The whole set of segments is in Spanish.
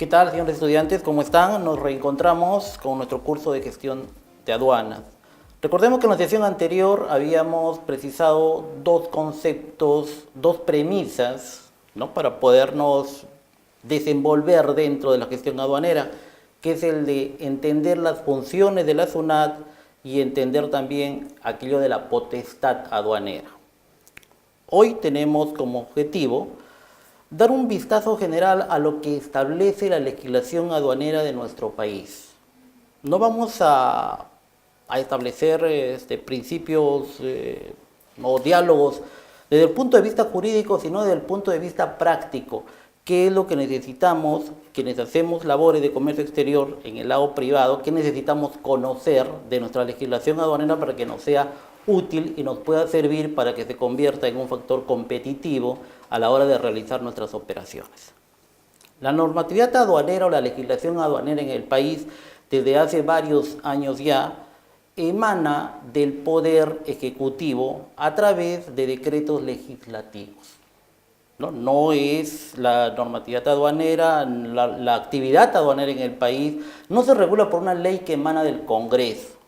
¿Qué tal, señores estudiantes? ¿Cómo están? Nos reencontramos con nuestro curso de gestión de aduanas. Recordemos que en la sesión anterior habíamos precisado dos conceptos, dos premisas, ¿no?, para podernos desenvolver dentro de la gestión aduanera, que es el de entender las funciones de la SUNAT y entender también aquello de la potestad aduanera. Hoy tenemos como objetivo dar un vistazo general a lo que establece la legislación aduanera de nuestro país. No vamos a establecer principios o diálogos desde el punto de vista jurídico, sino desde el punto de vista práctico. ¿Qué es lo que necesitamos, quienes hacemos labores de comercio exterior en el lado privado, qué necesitamos conocer de nuestra legislación aduanera para que nos sea útil y nos pueda servir para que se convierta en un factor competitivo a la hora de realizar nuestras operaciones? La normatividad aduanera o la legislación aduanera en el país desde hace varios años ya emana del Poder Ejecutivo a través de decretos legislativos. No es la normatividad aduanera, la actividad aduanera en el país no se regula por una ley que emana del Congreso.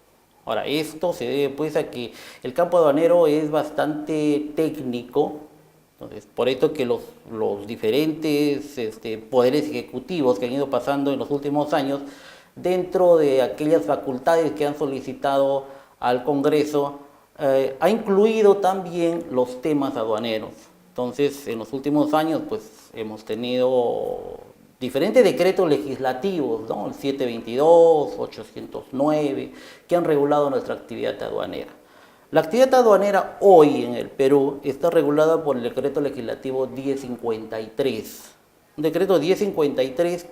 Ahora, esto se debe pues a que el campo aduanero es bastante técnico. Entonces, por esto que los diferentes poderes ejecutivos que han ido pasando en los últimos años, dentro de aquellas facultades que han solicitado al Congreso, ha incluido también los temas aduaneros. Entonces, en los últimos años, pues hemos tenido diferentes decretos legislativos, ¿no? El 722, 809, que han regulado nuestra actividad aduanera. La actividad aduanera hoy en el Perú está regulada por el decreto legislativo 1053. Un decreto 1053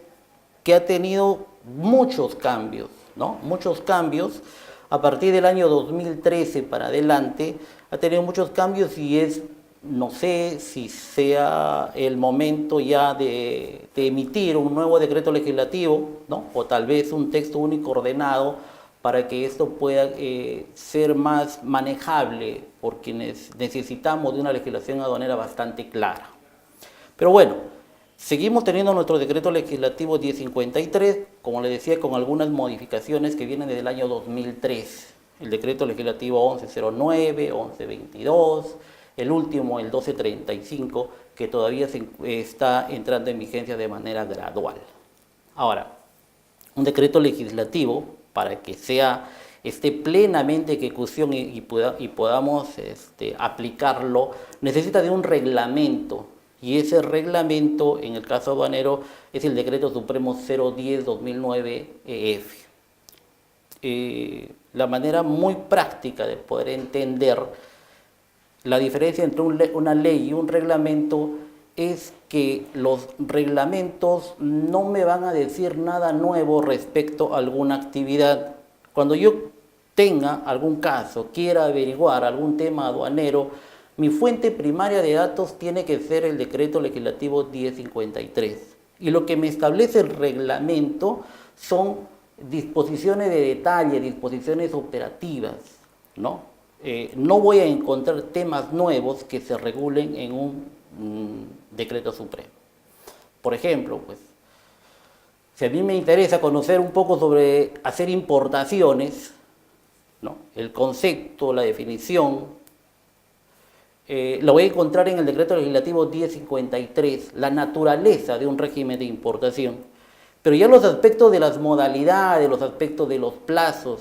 que ha tenido muchos cambios, ¿no? Muchos cambios. A partir del año 2013 para adelante ha tenido muchos cambios y no sé si sea el momento ya de emitir un nuevo decreto legislativo, ¿no?, o tal vez un texto único ordenado para que esto pueda ser más manejable por quienes necesitamos de una legislación aduanera bastante clara. Pero bueno, seguimos teniendo nuestro decreto legislativo 1053, como les decía, con algunas modificaciones que vienen desde el año 2003. El decreto legislativo 1109, 1122, el último, el 1235, que todavía está entrando en vigencia de manera gradual. Ahora, un decreto legislativo, para que esté plenamente en ejecución y podamos aplicarlo, necesita de un reglamento. Y ese reglamento, en el caso aduanero, es el Decreto Supremo 010-2009-EF. La manera muy práctica de poder entender la diferencia entre una ley y un reglamento es que los reglamentos no me van a decir nada nuevo respecto a alguna actividad. Cuando yo tenga algún caso, quiera averiguar algún tema aduanero, mi fuente primaria de datos tiene que ser el decreto legislativo 1053. Y lo que me establece el reglamento son disposiciones de detalle, disposiciones operativas, ¿no? No voy a encontrar temas nuevos que se regulen en un decreto supremo. Por ejemplo, pues, si a mí me interesa conocer un poco sobre hacer importaciones, ¿no?, el concepto, la definición, lo voy a encontrar en el decreto legislativo 1053, la naturaleza de un régimen de importación. Pero ya los aspectos de las modalidades, los aspectos de los plazos,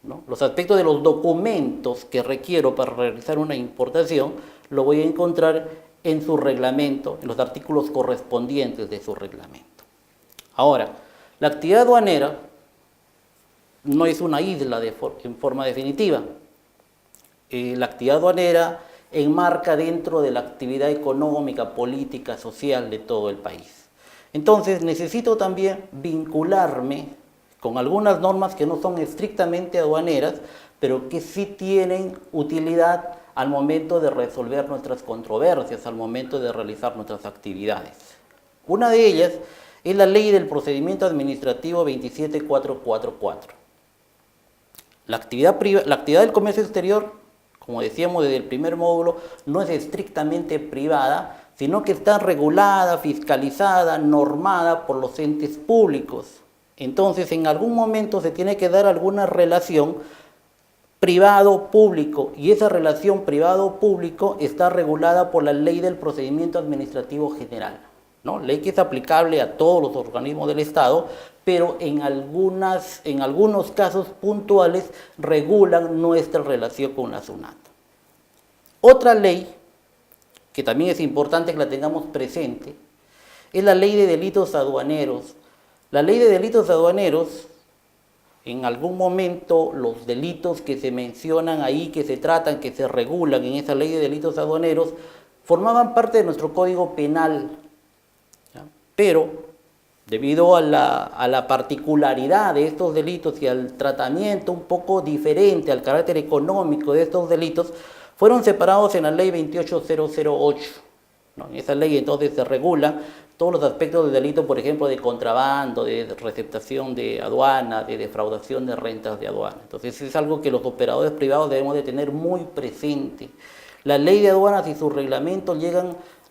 ¿no?, los aspectos de los documentos que requiero para realizar una importación, lo voy a encontrar en su reglamento, en los artículos correspondientes de su reglamento. Ahora, la actividad aduanera no es una isla en forma definitiva. La actividad aduanera enmarca dentro de la actividad económica, política, social de todo el país. Entonces necesito también vincularme con algunas normas que no son estrictamente aduaneras, pero que sí tienen utilidad al momento de resolver nuestras controversias, al momento de realizar nuestras actividades. Una de ellas es la Ley del Procedimiento Administrativo 27444. La actividad del comercio exterior, como decíamos desde el primer módulo, no es estrictamente privada, sino que está regulada, fiscalizada, normada por los entes públicos. Entonces, en algún momento se tiene que dar alguna relación privado-público, y esa relación privado-público está regulada por la Ley del Procedimiento Administrativo General, ¿no? Ley que es aplicable a todos los organismos del Estado, pero en algunos casos puntuales regulan nuestra relación con la SUNAT. Otra ley, que también es importante que la tengamos presente, es la Ley de Delitos Aduaneros. La Ley de Delitos Aduaneros, en algún momento los delitos que se mencionan ahí, que se tratan, que se regulan en esa Ley de Delitos Aduaneros, formaban parte de nuestro Código Penal, ¿ya? Pero debido a la particularidad de estos delitos y al tratamiento un poco diferente, al carácter económico de estos delitos, fueron separados en la Ley 28008. ¿No? En esa ley entonces se regula todos los aspectos del delito, por ejemplo, de contrabando, de receptación de aduana, de defraudación de rentas de aduana. Entonces es algo que los operadores privados debemos de tener muy presente. La ley de aduanas y sus reglamentos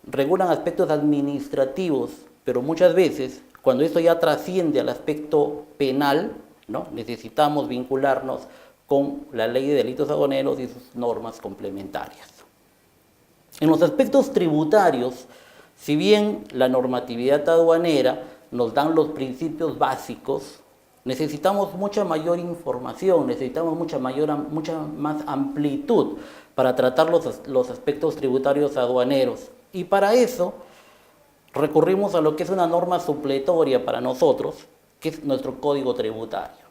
regulan aspectos administrativos, pero muchas veces, cuando esto ya trasciende al aspecto penal, ¿no? Necesitamos vincularnos con la Ley de Delitos Aduaneros y sus normas complementarias. En los aspectos tributarios, si bien la normatividad aduanera nos dan los principios básicos, necesitamos mucha mayor información, necesitamos mucha más amplitud para tratar los aspectos tributarios aduaneros. Y para eso recurrimos a lo que es una norma supletoria para nosotros, que es nuestro Código Tributario,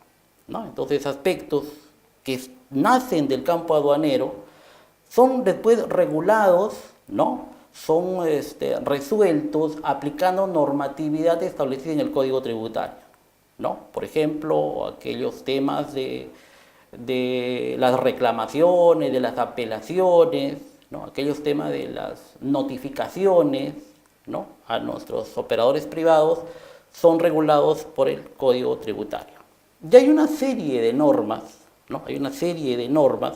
¿no? Entonces, aspectos que nacen del campo aduanero son después regulados, ¿no? Son resueltos aplicando normatividad establecida en el Código Tributario, ¿no? Por ejemplo, aquellos temas de las reclamaciones, de las apelaciones, ¿no? Aquellos temas de las notificaciones, ¿no? A nuestros operadores privados son regulados por el Código Tributario. Y hay una serie de normas, ¿no? Hay una serie de normas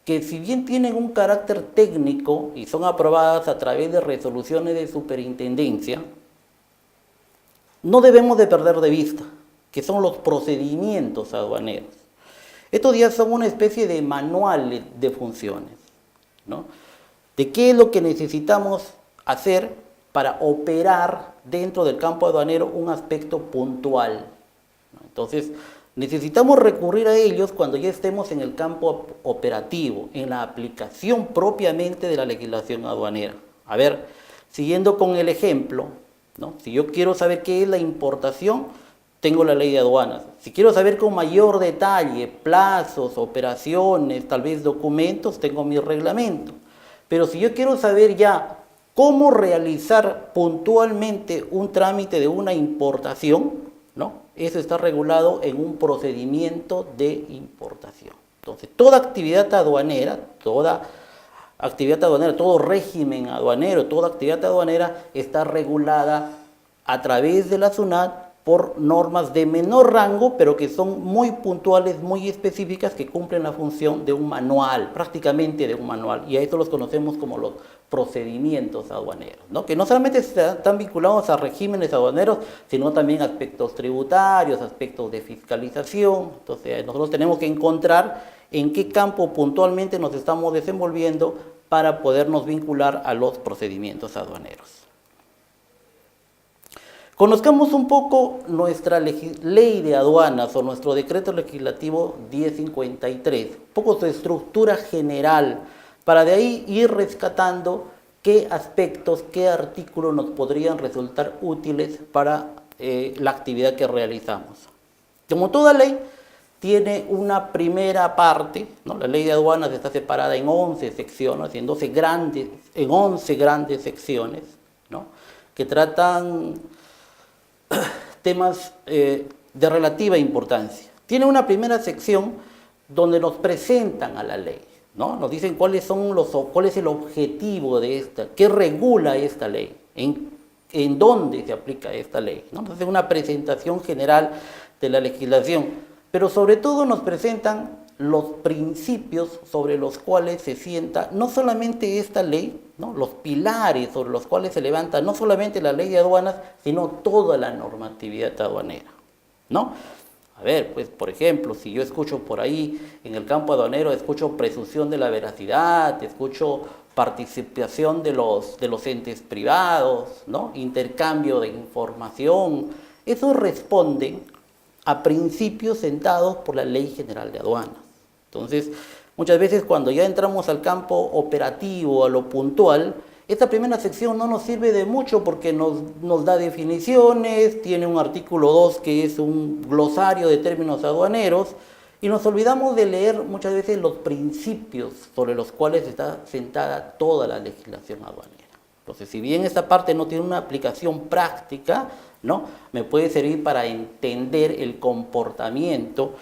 que, si bien tienen un carácter técnico y son aprobadas a través de resoluciones de superintendencia, no debemos de perder de vista que son los procedimientos aduaneros. Estos ya son una especie de manual de funciones, ¿no? De qué es lo que necesitamos hacer para operar dentro del campo aduanero un aspecto puntual, ¿no? Entonces, necesitamos recurrir a ellos cuando ya estemos en el campo operativo, en la aplicación propiamente de la legislación aduanera. A ver, siguiendo con el ejemplo, ¿no? Si yo quiero saber qué es la importación, tengo la ley de aduanas. Si quiero saber con mayor detalle plazos, operaciones, tal vez documentos, tengo mi reglamento. Pero si yo quiero saber ya cómo realizar puntualmente un trámite de una importación, ¿no? Eso está regulado en un procedimiento de importación. Entonces, toda actividad aduanera, todo régimen aduanero, toda actividad aduanera está regulada a través de la SUNAT por normas de menor rango, pero que son muy puntuales, muy específicas, que cumplen la función de un manual, prácticamente de un manual, y a eso los conocemos como los procedimientos aduaneros, ¿no? Que no solamente están vinculados a regímenes aduaneros, sino también aspectos tributarios, aspectos de fiscalización. Entonces, nosotros tenemos que encontrar en qué campo puntualmente nos estamos desenvolviendo para podernos vincular a los procedimientos aduaneros. Conozcamos un poco nuestra ley de aduanas o nuestro decreto legislativo 1053, un poco su estructura general, para de ahí ir rescatando qué aspectos, qué artículos nos podrían resultar útiles para la actividad que realizamos. Como toda ley, tiene una primera parte, ¿no? La ley de aduanas está separada en 11 secciones, en 11 grandes secciones, ¿no? Que tratan temas de relativa importancia. Tiene una primera sección donde nos presentan a la ley, ¿no? Nos dicen cuál es el objetivo de esta, qué regula esta ley, en dónde se aplica esta ley, ¿no? Entonces, una presentación general de la legislación, pero sobre todo nos presentan los principios sobre los cuales se sienta no solamente esta ley, ¿no? Los pilares sobre los cuales se levanta no solamente la ley de aduanas, sino toda la normatividad aduanera, ¿no? A ver, pues por ejemplo, si yo escucho por ahí en el campo aduanero, escucho presunción de la veracidad, escucho participación de los entes privados, ¿no? Intercambio de información, eso responde a principios sentados por la Ley General de Aduanas. Entonces, muchas veces cuando ya entramos al campo operativo, a lo puntual, esta primera sección no nos sirve de mucho porque nos da definiciones, tiene un artículo 2 que es un glosario de términos aduaneros, y nos olvidamos de leer muchas veces los principios sobre los cuales está sentada toda la legislación aduanera. Entonces, si bien esta parte no tiene una aplicación práctica, ¿no? Me puede servir para entender el comportamiento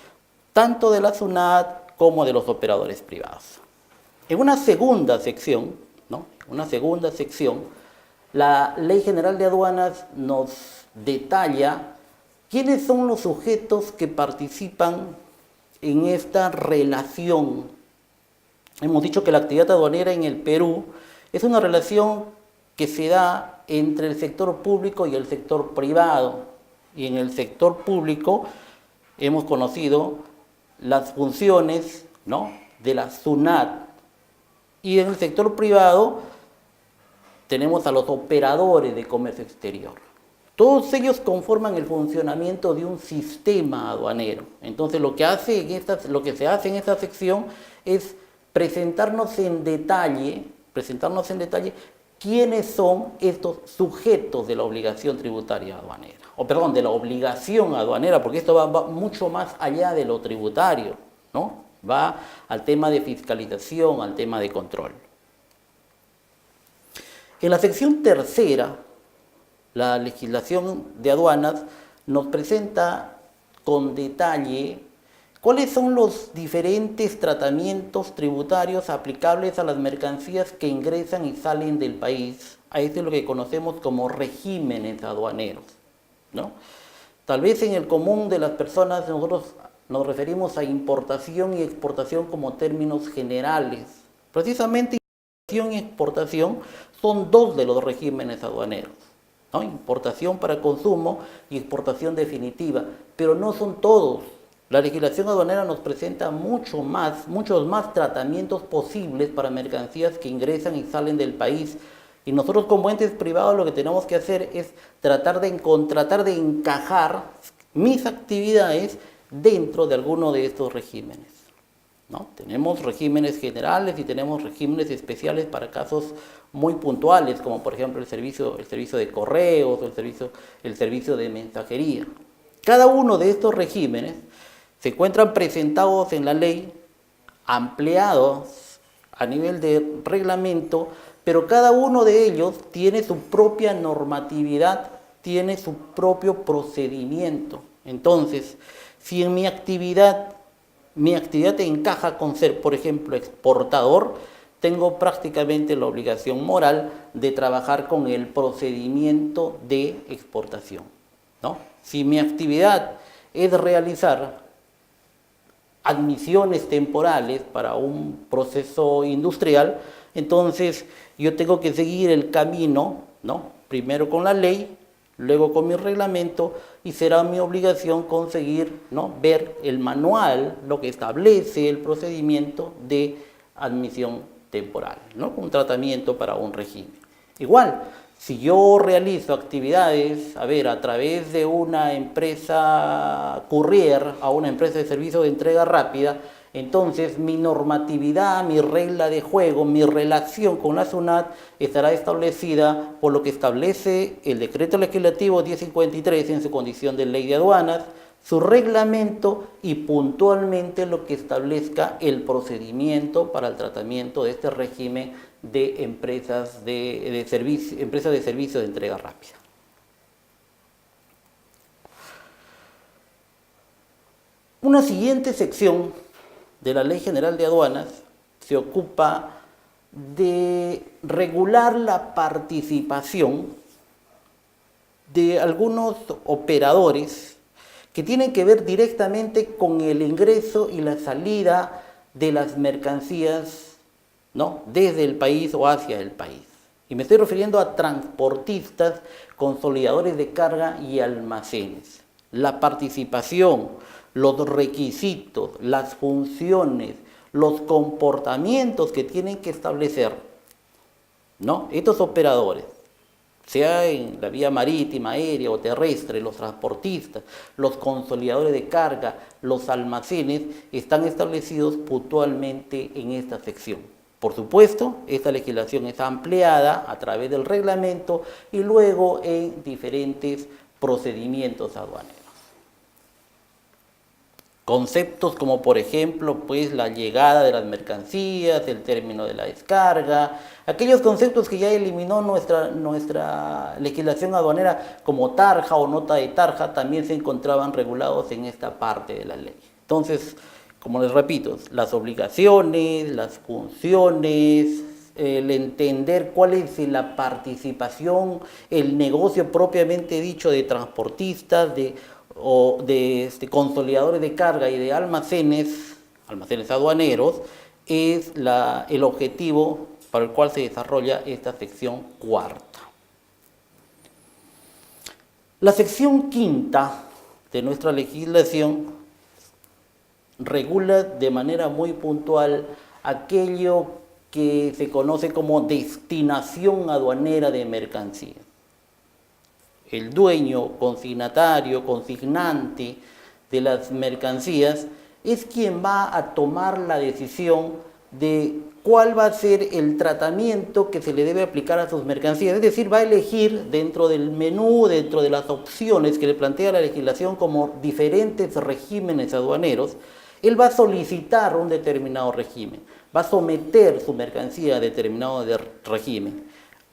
tanto de la SUNAT como de los operadores privados. En una segunda sección, ¿no? La Ley General de Aduanas nos detalla quiénes son los sujetos que participan en esta relación. Hemos dicho que la actividad aduanera en el Perú es una relación que se da entre el sector público y el sector privado. Y en el sector público hemos conocido las funciones, ¿no? de la SUNAT. Y en el sector privado tenemos a los operadores de comercio exterior. Todos ellos conforman el funcionamiento de un sistema aduanero. Entonces lo que se hace en esta sección es presentarnos en detalle quiénes son estos sujetos de la obligación tributaria aduanera, de la obligación aduanera, porque esto va mucho más allá de lo tributario, ¿no? Va al tema de fiscalización, al tema de control. En la sección tercera, la legislación de aduanas nos presenta con detalle cuáles son los diferentes tratamientos tributarios aplicables a las mercancías que ingresan y salen del país. A esto es lo que conocemos como regímenes aduaneros, ¿no? Tal vez en el común de las personas nosotros nos referimos a importación y exportación como términos generales. Precisamente importación y exportación son dos de los regímenes aduaneros, ¿no? Importación para consumo y exportación definitiva, pero no son todos. La legislación aduanera nos presenta muchos más tratamientos posibles para mercancías que ingresan y salen del país. Y nosotros como entes privados lo que tenemos que hacer es tratar de encajar mis actividades dentro de alguno de estos regímenes, ¿no? Tenemos regímenes generales y tenemos regímenes especiales para casos muy puntuales, como por ejemplo el servicio de correos o el servicio de mensajería. Cada uno de estos regímenes se encuentran presentados en la ley, ampliados a nivel de reglamento, pero cada uno de ellos tiene su propia normatividad, tiene su propio procedimiento. Entonces, si en mi actividad encaja con ser, por ejemplo, exportador, tengo prácticamente la obligación moral de trabajar con el procedimiento de exportación, ¿no? Si mi actividad es realizar admisiones temporales para un proceso industrial, entonces yo tengo que seguir el camino, ¿no? Primero con la ley, luego con mi reglamento, y será mi obligación conseguir, ¿no? ver el manual, lo que establece el procedimiento de admisión temporal, ¿no? Un tratamiento para un régimen. Igual, si yo realizo actividades, a través de una empresa courier, a una empresa de servicio de entrega rápida, entonces mi normatividad, mi regla de juego, mi relación con la SUNAT estará establecida por lo que establece el Decreto Legislativo 1053 en su condición de ley de aduanas, su reglamento y puntualmente lo que establezca el procedimiento para el tratamiento de este régimen de empresas de servicio de entrega rápida. Una siguiente sección de la Ley General de Aduanas se ocupa de regular la participación de algunos operadores que tienen que ver directamente con el ingreso y la salida de las mercancías, ¿no?, desde el país o hacia el país. Y me estoy refiriendo a transportistas, consolidadores de carga y almacenes. La participación, los requisitos, las funciones, los comportamientos que tienen que establecer, ¿no?, estos operadores, sea en la vía marítima, aérea o terrestre, los transportistas, los consolidadores de carga, los almacenes, están establecidos puntualmente en esta sección. Por supuesto, esta legislación es ampliada a través del reglamento y luego en diferentes procedimientos aduaneros. Conceptos como, por ejemplo, pues la llegada de las mercancías, el término de la descarga, aquellos conceptos que ya eliminó nuestra legislación aduanera como tarja o nota de tarja, también se encontraban regulados en esta parte de la ley. Entonces, como les repito, las obligaciones, las funciones, el entender cuál es la participación, el negocio propiamente dicho de transportistas, de consolidadores de carga y de almacenes aduaneros, es el objetivo para el cual se desarrolla esta sección cuarta. La sección quinta de nuestra legislación regula de manera muy puntual aquello que se conoce como destinación aduanera de mercancías. El dueño, consignatario, consignante de las mercancías es quien va a tomar la decisión de cuál va a ser el tratamiento que se le debe aplicar a sus mercancías. Es decir, va a elegir dentro del menú, dentro de las opciones que le plantea la legislación como diferentes regímenes aduaneros, él va a solicitar un determinado régimen, va a someter su mercancía a determinado régimen.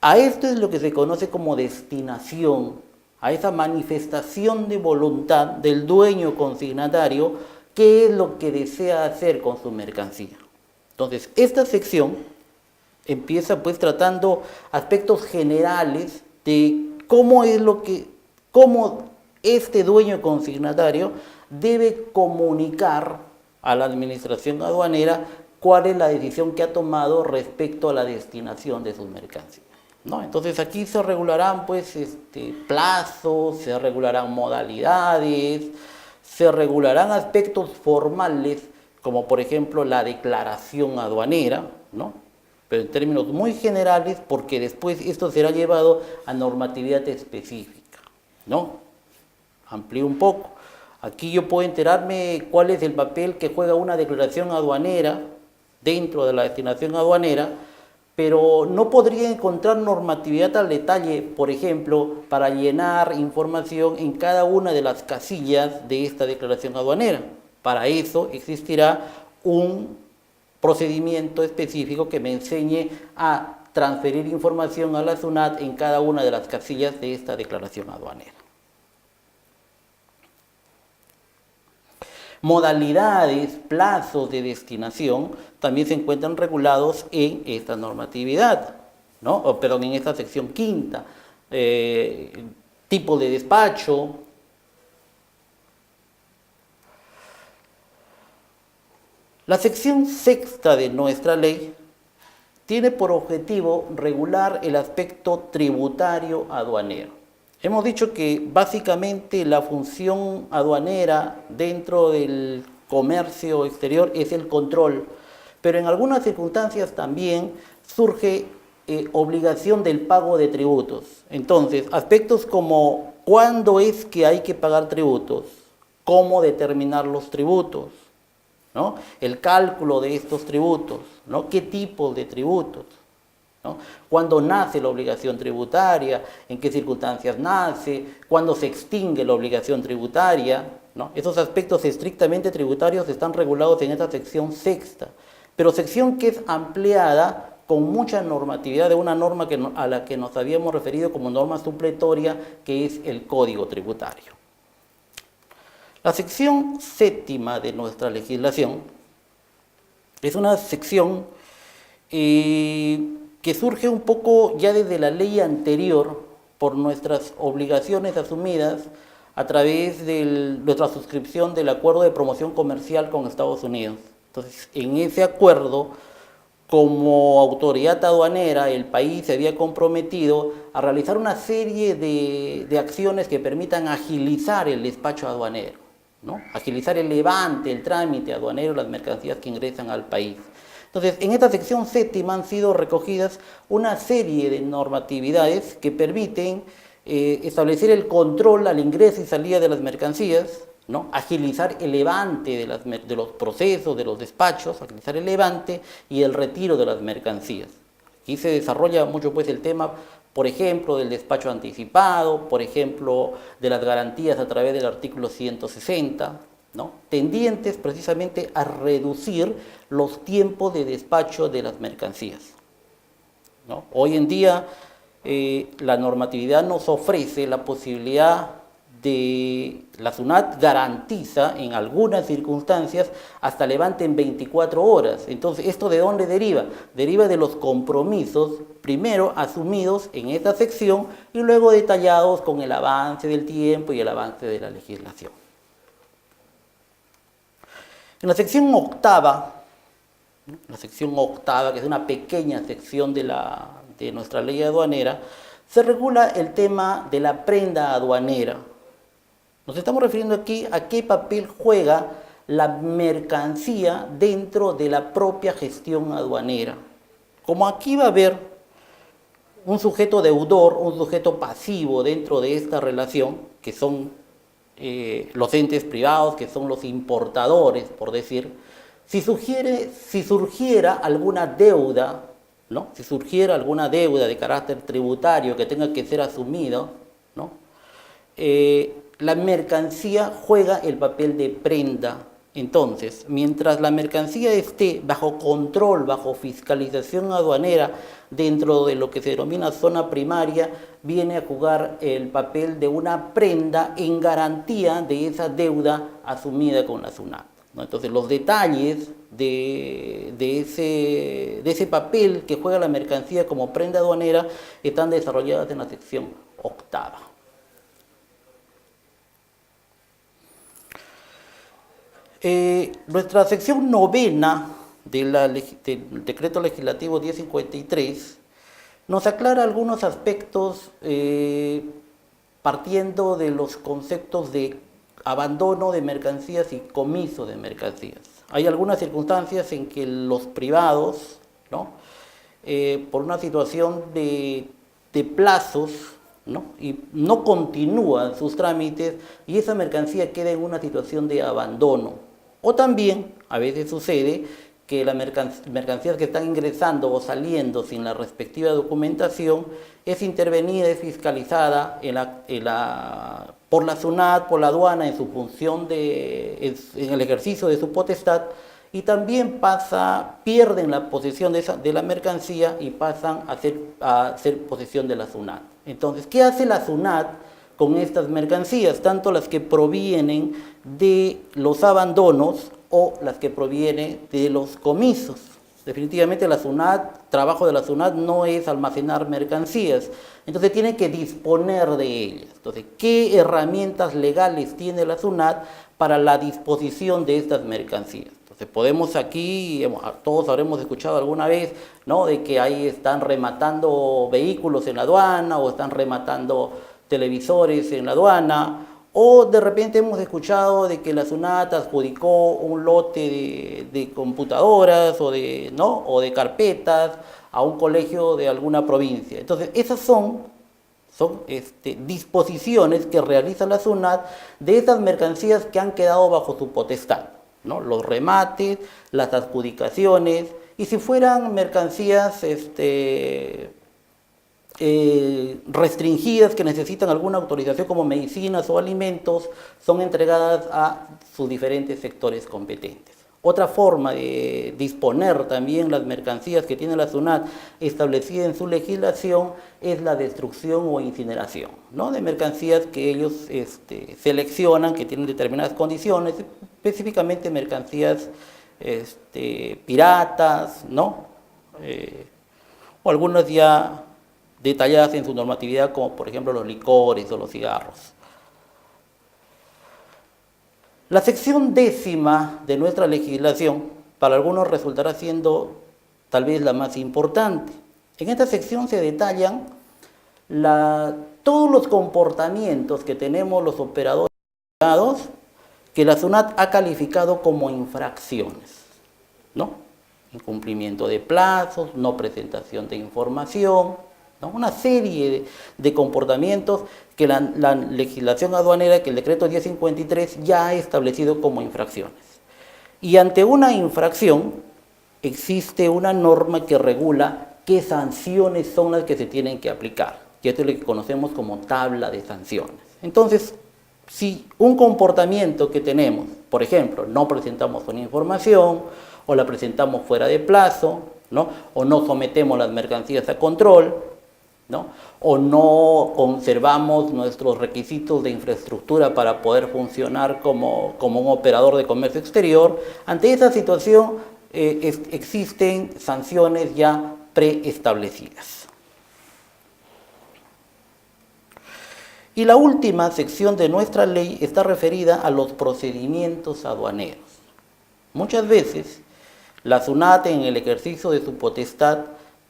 A esto es lo que se conoce como destinación, a esa manifestación de voluntad del dueño consignatario, qué es lo que desea hacer con su mercancía. Entonces, esta sección empieza pues tratando aspectos generales de cómo este dueño consignatario debe comunicar a la administración aduanera cuál es la decisión que ha tomado respecto a la destinación de sus mercancías, ¿no? Entonces aquí se regularán pues plazos, se regularán modalidades, se regularán aspectos formales como por ejemplo la declaración aduanera, ¿no?, pero en términos muy generales, porque después esto será llevado a normatividad específica, ¿no? Amplío un poco. Aquí yo puedo enterarme cuál es el papel que juega una declaración aduanera dentro de la destinación aduanera, pero no podría encontrar normatividad al detalle, por ejemplo, para llenar información en cada una de las casillas de esta declaración aduanera. Para eso existirá un procedimiento específico que me enseñe a transferir información a la SUNAT en cada una de las casillas de esta declaración aduanera. Modalidades, plazos de destinación también se encuentran regulados en esta normatividad, ¿no? En esta sección quinta. Tipo de despacho. La sección sexta de nuestra ley tiene por objetivo regular el aspecto tributario aduanero. Hemos dicho que básicamente la función aduanera dentro del comercio exterior es el control, pero en algunas circunstancias también surge obligación del pago de tributos. Entonces, aspectos como cuándo es que hay que pagar tributos, cómo determinar los tributos, ¿no?, el cálculo de estos tributos, ¿no?, qué tipo de tributos, ¿no?, cuándo nace la obligación tributaria, en qué circunstancias nace, cuándo se extingue la obligación tributaria, ¿no? Esos aspectos estrictamente tributarios están regulados en esta sección sexta, pero sección que es ampliada con mucha normatividad de una norma a la que nos habíamos referido como norma supletoria, que es el Código Tributario. La sección séptima de nuestra legislación es una sección que surge un poco ya desde la ley anterior por nuestras obligaciones asumidas a través de nuestra suscripción del Acuerdo de Promoción Comercial con Estados Unidos. Entonces, en ese acuerdo, como autoridad aduanera, el país se había comprometido a realizar una serie de acciones que permitan agilizar el despacho aduanero, ¿no? Agilizar el levante, el trámite aduanero, las mercancías que ingresan al país. Entonces, en esta sección séptima han sido recogidas una serie de normatividades que permiten establecer el control al ingreso y salida de las mercancías, ¿no? Agilizar el levante de los procesos, de los despachos, agilizar el levante y el retiro de las mercancías. Aquí se desarrolla mucho pues el tema, por ejemplo, del despacho anticipado, por ejemplo, de las garantías a través del artículo 160, ¿no? Tendientes precisamente a reducir los tiempos de despacho de las mercancías, ¿no? Hoy en día la normatividad nos ofrece la posibilidad la SUNAT garantiza en algunas circunstancias hasta levante en 24 horas. Entonces, ¿esto de dónde deriva? Deriva de los compromisos, primero asumidos en esta sección y luego detallados con el avance del tiempo y el avance de la legislación. En la sección octava, que es una pequeña sección de nuestra ley aduanera, se regula el tema de la prenda aduanera. Nos estamos refiriendo aquí a qué papel juega la mercancía dentro de la propia gestión aduanera. Como aquí va a haber un sujeto deudor, un sujeto pasivo dentro de esta relación, que son los entes privados, que son los importadores, por decir, si surgiera alguna deuda, ¿no? Si surgiera alguna deuda de carácter tributario que tenga que ser asumido, ¿no? La mercancía juega el papel de prenda. Entonces, mientras la mercancía esté bajo control, bajo fiscalización aduanera, dentro de lo que se denomina zona primaria, viene a jugar el papel de una prenda en garantía de esa deuda asumida con la SUNAT, ¿no? Entonces, los detalles de ese papel que juega la mercancía como prenda aduanera están desarrollados en la sección octava. Nuestra sección novena del Decreto Legislativo 1053 nos aclara algunos aspectos partiendo de los conceptos de abandono de mercancías y comiso de mercancías. Hay algunas circunstancias en que los privados, ¿no? Por una situación de plazos, ¿no? Y no continúan sus trámites y esa mercancía queda en una situación de abandono. O también, a veces sucede que las mercancías que están ingresando o saliendo sin la respectiva documentación es intervenida, es fiscalizada por la SUNAT, por la aduana en su función en el ejercicio de su potestad, y también pierden la posesión de la mercancía y pasan a ser posesión de la SUNAT. Entonces, ¿qué hace la SUNAT con estas mercancías? Tanto las que provienen de los abandonos o las que provienen de los comisos. Definitivamente trabajo de la SUNAT no es almacenar mercancías, entonces tiene que disponer de ellas. Entonces, ¿qué herramientas legales tiene la SUNAT para la disposición de estas mercancías? Entonces, podemos aquí, todos habremos escuchado alguna vez, ¿no?, de que ahí están rematando vehículos en la aduana o están rematando televisores en la aduana, o de repente hemos escuchado de que la SUNAT adjudicó un lote de computadoras o de carpetas a un colegio de alguna provincia. Entonces, esas son disposiciones que realiza la SUNAT de esas mercancías que han quedado bajo su potestad, ¿no? Los remates, las adjudicaciones, y si fueran mercancías restringidas que necesitan alguna autorización como medicinas o alimentos, son entregadas a sus diferentes sectores competentes. Otra forma de disponer también las mercancías que tiene la SUNAT establecida en su legislación es la destrucción o incineración, ¿no?, de mercancías que ellos seleccionan, que tienen determinadas condiciones, específicamente mercancías piratas, ¿no? O algunas ya detalladas en su normatividad, como por ejemplo los licores o los cigarros. La sección 10ª de nuestra legislación, para algunos resultará siendo tal vez la más importante. En esta sección se detallan todos los comportamientos que tenemos los operadores privados que la SUNAT ha calificado como infracciones, ¿no? Incumplimiento de plazos, no presentación de información, ¿no? Una serie de comportamientos que la legislación aduanera, que el decreto 1053 ya ha establecido como infracciones. Y ante una infracción existe una norma que regula qué sanciones son las que se tienen que aplicar. Y esto es lo que conocemos como tabla de sanciones. Entonces, si un comportamiento que tenemos, por ejemplo, no presentamos una información, o la presentamos fuera de plazo, ¿no? O no sometemos las mercancías a control, ¿no? O no conservamos nuestros requisitos de infraestructura para poder funcionar como un operador de comercio exterior, ante esa situación existen sanciones ya preestablecidas. Y la última sección de nuestra ley está referida a los procedimientos aduaneros. Muchas veces la SUNAT, en el ejercicio de su potestad,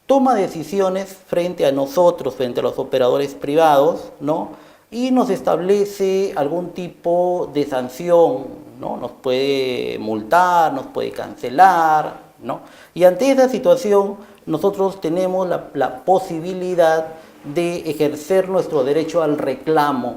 toma decisiones frente a nosotros, frente a los operadores privados, ¿no? Y nos establece algún tipo de sanción, ¿no? Nos puede multar, nos puede cancelar, ¿no? Y ante esa situación nosotros tenemos la posibilidad de ejercer nuestro derecho al reclamo,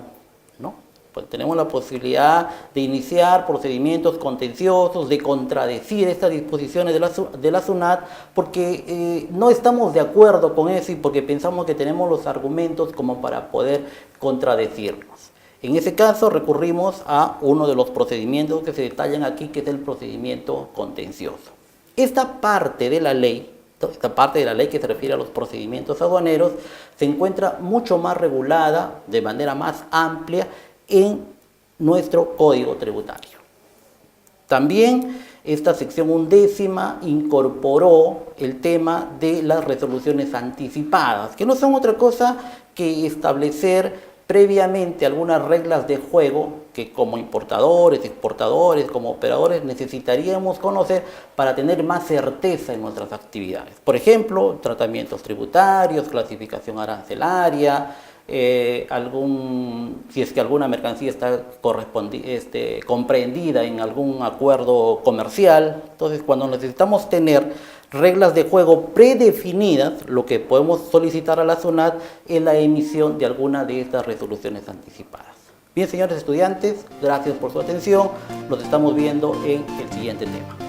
¿no? Pues tenemos la posibilidad de iniciar procedimientos contenciosos, de contradecir estas disposiciones de la SUNAT, porque no estamos de acuerdo con eso y porque pensamos que tenemos los argumentos como para poder contradecirnos. En ese caso recurrimos a uno de los procedimientos que se detallan aquí, que es el procedimiento contencioso. Esta parte de la ley que se refiere a los procedimientos aduaneros se encuentra mucho más regulada, de manera más amplia, en nuestro Código Tributario. También esta sección 11ª incorporó el tema de las resoluciones anticipadas, que no son otra cosa que establecer previamente algunas reglas de juego que como importadores, exportadores, como operadores necesitaríamos conocer para tener más certeza en nuestras actividades. Por ejemplo, tratamientos tributarios, clasificación arancelaria, si es que alguna mercancía está comprendida en algún acuerdo comercial. Entonces, cuando necesitamos tener reglas de juego predefinidas, lo que podemos solicitar a la SUNAT es la emisión de alguna de estas resoluciones anticipadas. Bien, señores estudiantes, gracias por su atención. Nos estamos viendo en el siguiente tema.